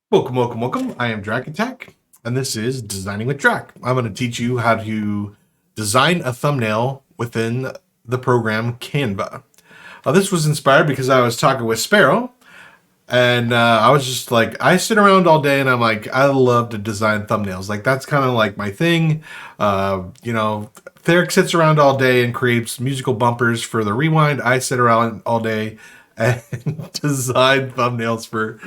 Welcome, welcome, welcome. I am Draq, and this is Designing with Draq. I'm going to teach you how to design a thumbnail within the program Canva. This was inspired because I was talking with Sparrow, and I was just like, I sit around all day, and I'm like, I love to design thumbnails. Like that's kind of like my thing. Theric sits around all day and creates musical bumpers for the rewind. I sit around all day and design thumbnails for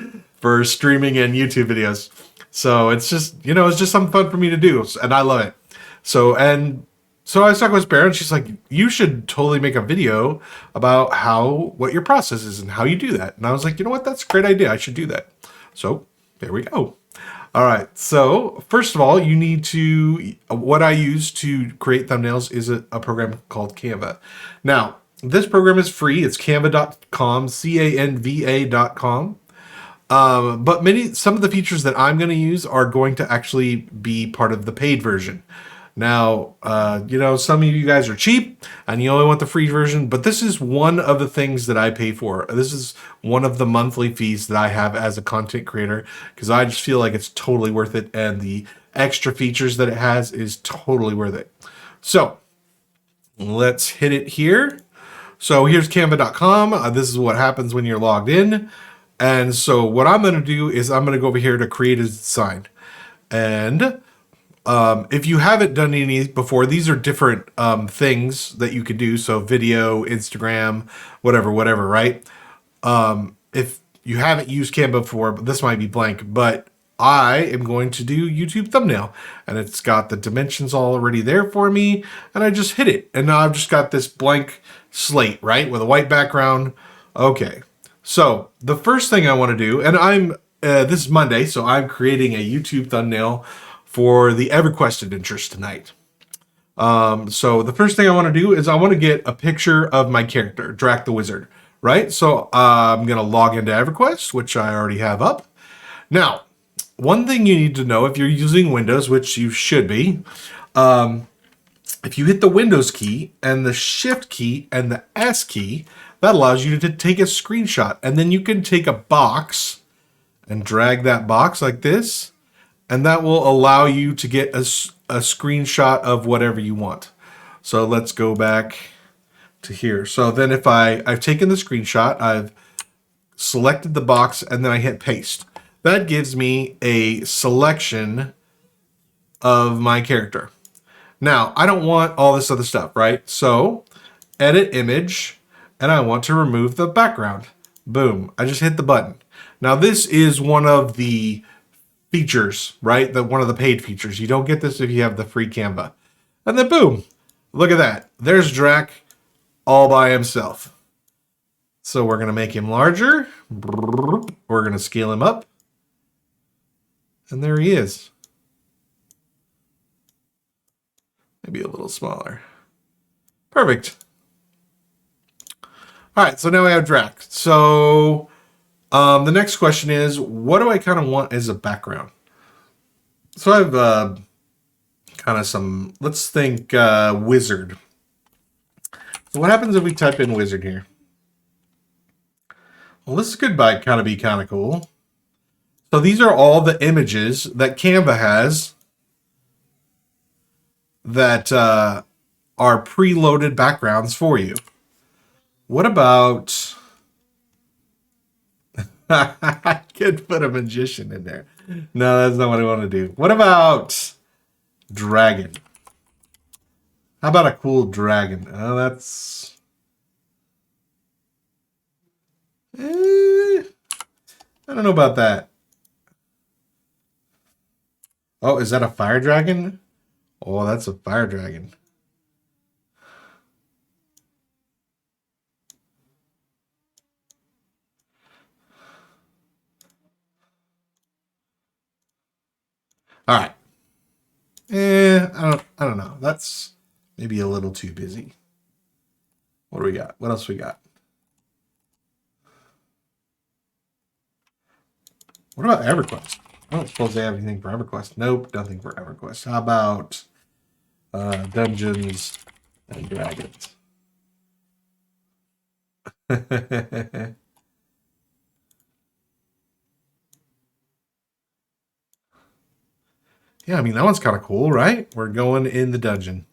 streaming and YouTube videos. So it's just something fun for me to do, and I love it. So I was talking with Bear, and she's like, "You should totally make a video about what your process is and how you do that." And I was like, "You know what? That's a great idea. I should do that." So there we go. All right. So first of all, you need to. What I use to create thumbnails is a program called Canva. Now, this program is free. It's canva.com, canva.com. But some of the features that I'm going to use are going to actually be part of the paid version. Now, some of you guys are cheap and you only want the free version, but this is one of the things that I pay for. This is one of the monthly fees that I have as a content creator because I just feel like it's totally worth it, and the extra features that it has is totally worth it. So let's hit it here. So here's canva.com. This is what happens when you're logged in. And so what I'm going to do is I'm going to go over here to create a design. And if you haven't done any before, these are different things that you can do. So video, Instagram, whatever, right? If you haven't used Canva before, this might be blank, but I am going to do YouTube thumbnail, and it's got the dimensions already there for me, and I just hit it. And now I've just got this blank slate, right? With a white background. Okay. So the first thing I want to do, and this is Monday, so I'm creating a YouTube thumbnail for the Everquest adventures tonight. So the first thing I want to do is I want to get a picture of my character, Draq the Wizard, right? So I'm going to log into Everquest, which I already have up. Now, one thing you need to know if you're using Windows, which you should be, if you hit the Windows key and the Shift key and the S key, that allows you to take a screenshot. And then you can take a box and drag that box like this, and that will allow you to get a screenshot of whatever you want. So let's go back to here. So then if I've taken the screenshot, I've selected the box, and then I hit paste. That gives me a selection of my character. Now, I don't want all this other stuff, right? So edit image, and I want to remove the background. Boom. I just hit the button. Now, this is one of the features, right? One of the paid features. You don't get this if you have the free Canva. And then boom. Look at that. There's Draq all by himself. So we're going to make him larger. We're going to scale him up. And there he is. Maybe a little smaller. Perfect. All right, so now we have Draq. So the next question is, what do I kind of want as a background? So I have kind of some, let's think wizard. So what happens if we type in wizard here? Well, this could kind of be kind of cool. So these are all the images that Canva has that are preloaded backgrounds for you. What about... I could put a magician in there. No, that's not what I want to do. What about dragon? How about a cool dragon? Oh, that's... I don't know about that. Oh, is that a fire dragon? Oh, that's a fire dragon. All right. I don't know. That's maybe a little too busy. What do we got? What else we got? What about EverQuest? I don't suppose they have anything for EverQuest. Nope, nothing for EverQuest. How about Dungeons and Dragons? Yeah, I mean, that one's kind of cool, right? We're going in the dungeon.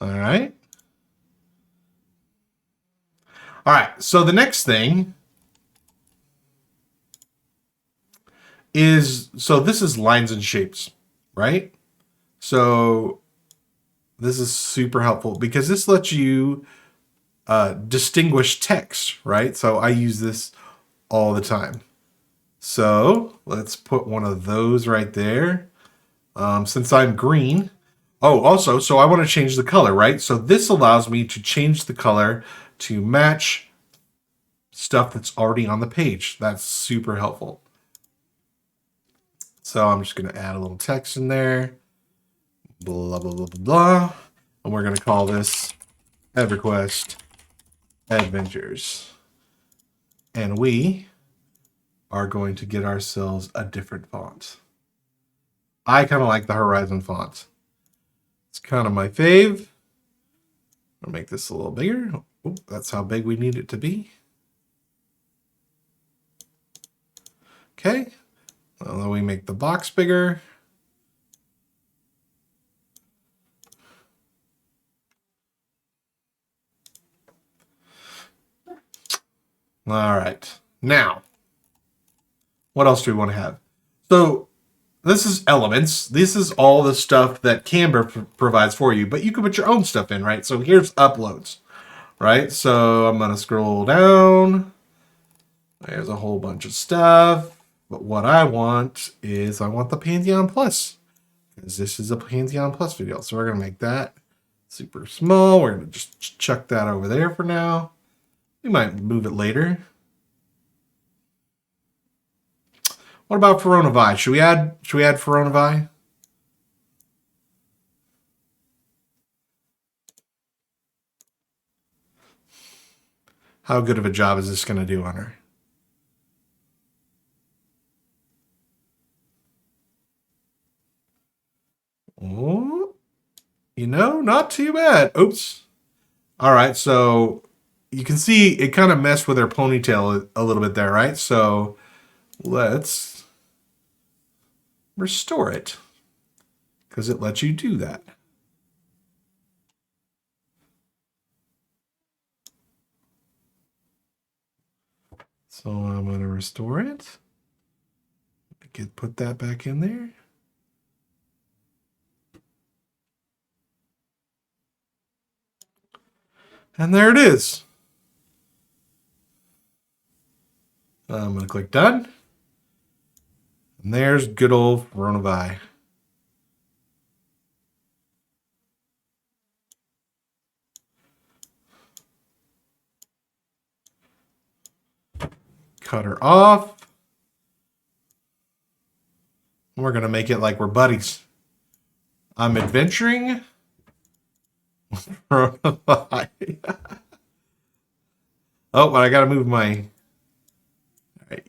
All right. All right. So the next thing is, so this is lines and shapes, right? So this is super helpful because this lets you distinguish text, right? So I use this all the time. So let's put one of those right there. Since I'm green. Oh, also, so I want to change the color, right? So this allows me to change the color to match stuff that's already on the page. That's super helpful. So I'm just going to add a little text in there. Blah, blah, blah, blah, blah. And we're going to call this Everquest Adventures. And we are going to get ourselves a different font. I kind of like the Horizon font. It's kind of my fave. I'll make this a little bigger. Oh, that's how big we need it to be. Okay. Well, then we make the box bigger. All right. Now, what else do we want to have? So this is elements. This is all the stuff that Canva provides for you, but you can put your own stuff in, right? So here's uploads, right? So I'm going to scroll down. There's a whole bunch of stuff. But what I want is I want the Pantheon Plus, because this is a Pantheon Plus video. So we're going to make that super small. We're going to just chuck that over there for now. We might move it later. What about Coronavi? Should we add Coronavi? How good of a job is this going to do on her? Oh, not too bad. Oops. All right, so you can see it kind of messed with her ponytail a little bit there, right? So let's restore it because it lets you do that. So I'm going to restore it. Put that back in there. And there it is. I'm going to click done. And there's good old Coronavi. Cut her off. We're going to make it like we're buddies. I'm adventuring. Oh, but I got to move my... All right.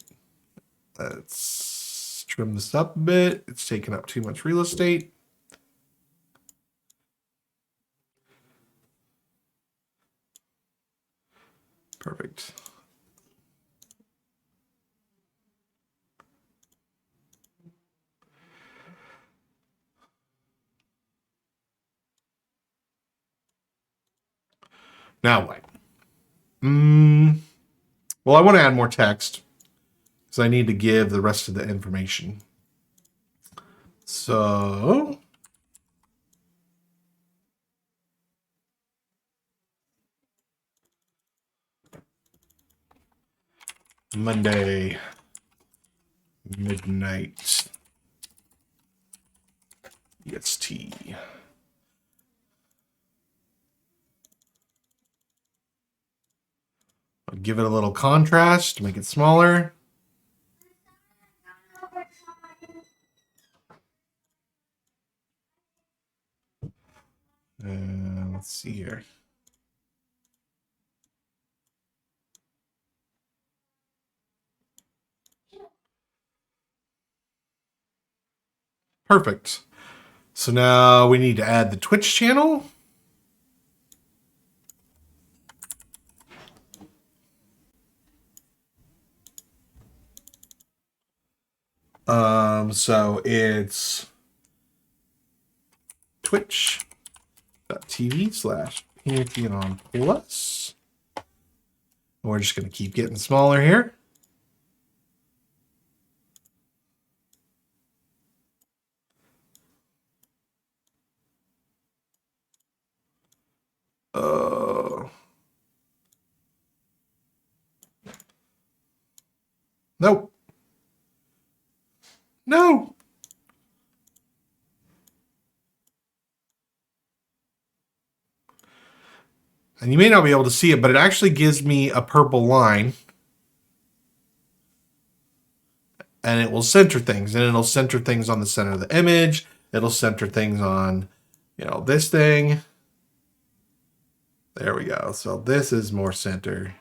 Let's trim this up a bit. It's taking up too much real estate. Perfect. Now what? Well, I want to add more text because I need to give the rest of the information. So Monday midnight EST. I'll give it a little contrast to make it smaller. Let's see here. Perfect. So now we need to add the Twitch channel. So it's twitch.tv/Pantheon Plus. We're just going to keep getting smaller here. Nope. No. And you may not be able to see it, but it actually gives me a purple line. And it will center things. And it'll center things on the center of the image. It'll center things on, this thing. There we go. So this is more center.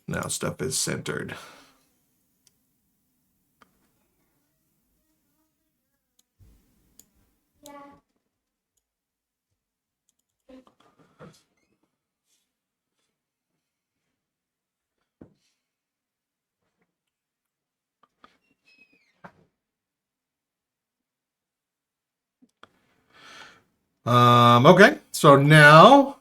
Now stuff is centered. Okay, so now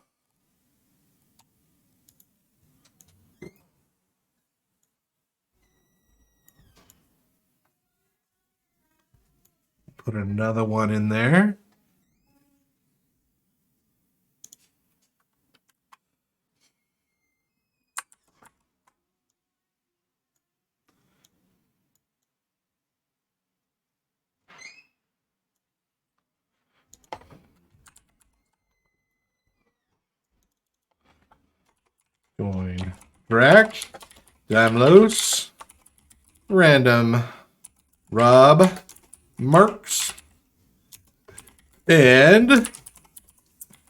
put another one in there. Join Draq, Damlos, Random, Rob, Marks, and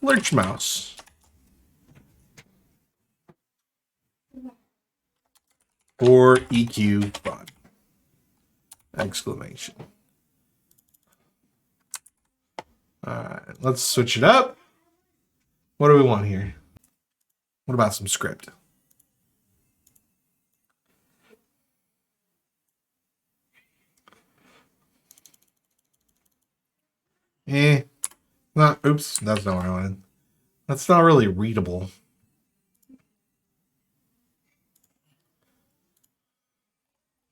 Lurch Mouse. For EQ fun. Exclamation. All right, let's switch it up. What do we want here? What about some script? Oops, that's not what I wanted. That's not really readable.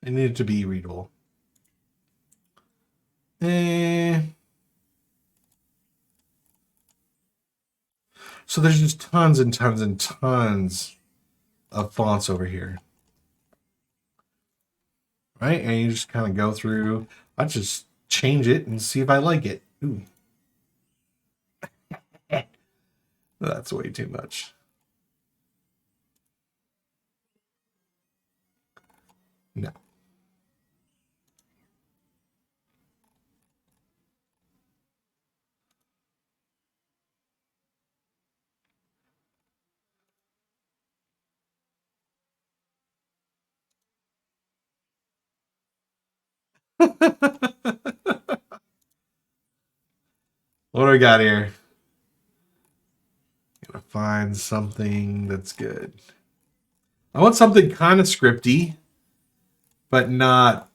It needed to be readable. So there's just tons and tons and tons of fonts over here. Right? And you just kind of go through. I just change it and see if I like it. Ooh. That's way too much. No. What do we got here? Gotta find something that's good. I want something kind of scripty, but not.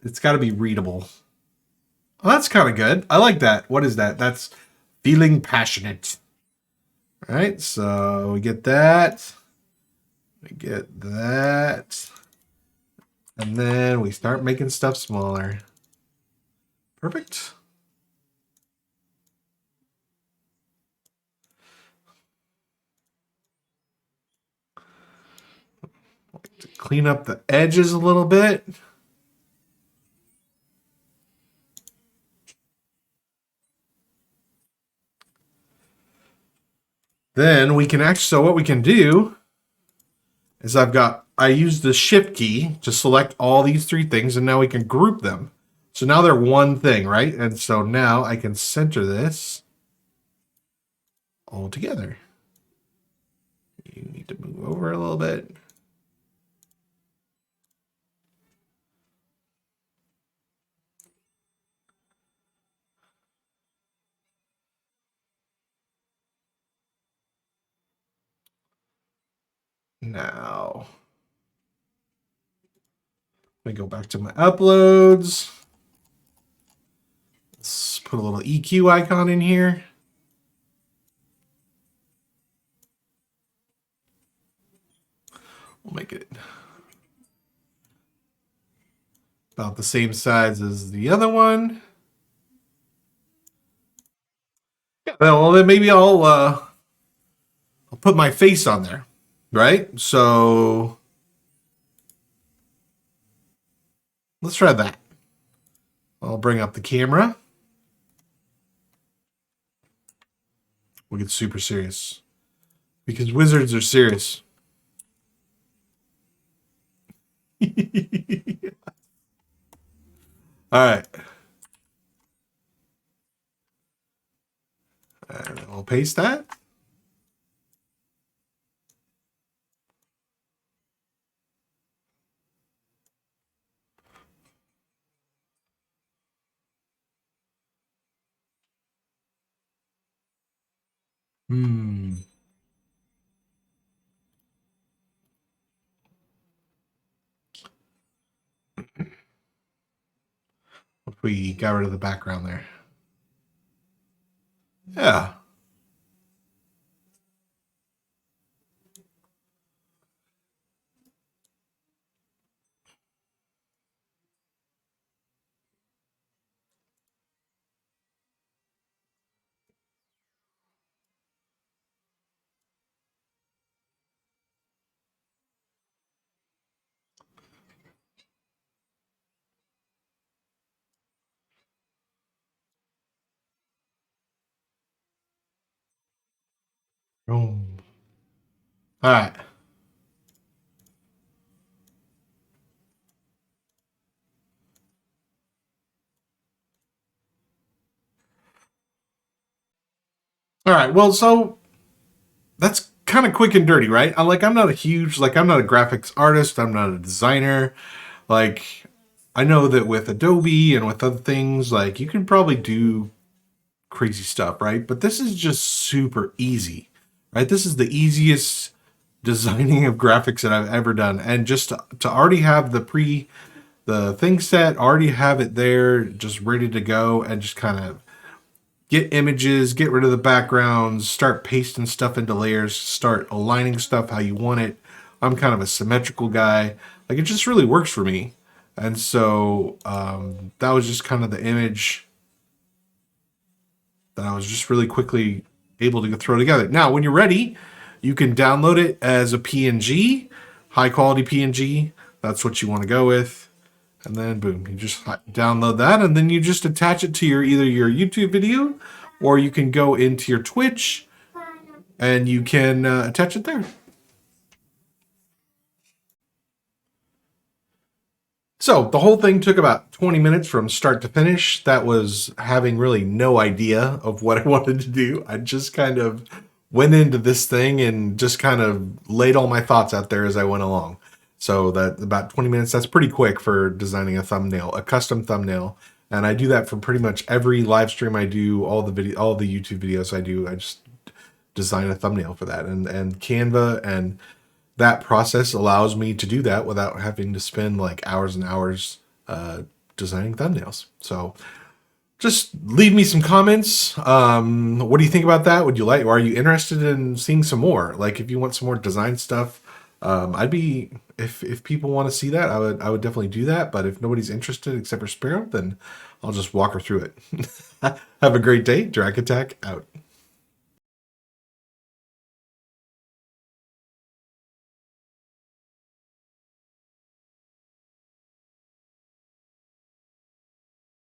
It's got to be readable. Well, that's kind of good. I like that. What is that? That's feeling passionate. All right, so we get that. We get that. And then we start making stuff smaller. Perfect. To clean up the edges a little bit. Then we can actually, so what we can do is I use the shift key to select all these three things, and now we can group them. So now they're one thing, right? And so now I can center this all together. You need to move over a little bit. Now, let me go back to my uploads. Let's put a little EQ icon in here. We'll make it about the same size as the other one. Yeah, well, then maybe I'll put my face on there, right? So let's try that. I'll bring up the camera. We'll get super serious because wizards are serious. All right. And I'll paste that. We got rid of the background there. Yeah. Boom. All right. All right. Well, so that's kind of quick and dirty, right? I'm not a huge, I'm not a graphics artist. I'm not a designer. Like, I know that with Adobe and with other things, like, you can probably do crazy stuff, right? But this is just super easy, right? This is the easiest designing of graphics that I've ever done. And just to already have the thing set, already have it there, just ready to go, and just kind of get images, get rid of the backgrounds, start pasting stuff into layers, start aligning stuff how you want it. I'm kind of a symmetrical guy. Like, it just really works for me. And so that was just kind of the image that I was just really quickly able to throw together. Now, when you're ready, you can download it as a PNG, high quality PNG. That's what you want to go with. And then boom, you just download that, and then you just attach it to either your YouTube video, or you can go into your Twitch and you can attach it there. So the whole thing took about 20 minutes from start to finish. That was having really no idea of what I wanted to do. I just kind of went into this thing and just kind of laid all my thoughts out there as I went along. So that about 20 minutes, that's pretty quick for designing a thumbnail, a custom thumbnail. And I do that for pretty much every live stream I do, all the YouTube videos I do. I just design a thumbnail for that. And Canva and that process allows me to do that without having to spend like hours and hours designing thumbnails. So just leave me some comments. What do you think about that? Would you like, or are you interested in seeing some more? Like, if you want some more design stuff, I'd be, if people want to see that, I would definitely do that. But if nobody's interested except for Sparrow, then I'll just walk her through it. Have a great day. Draq Attack out.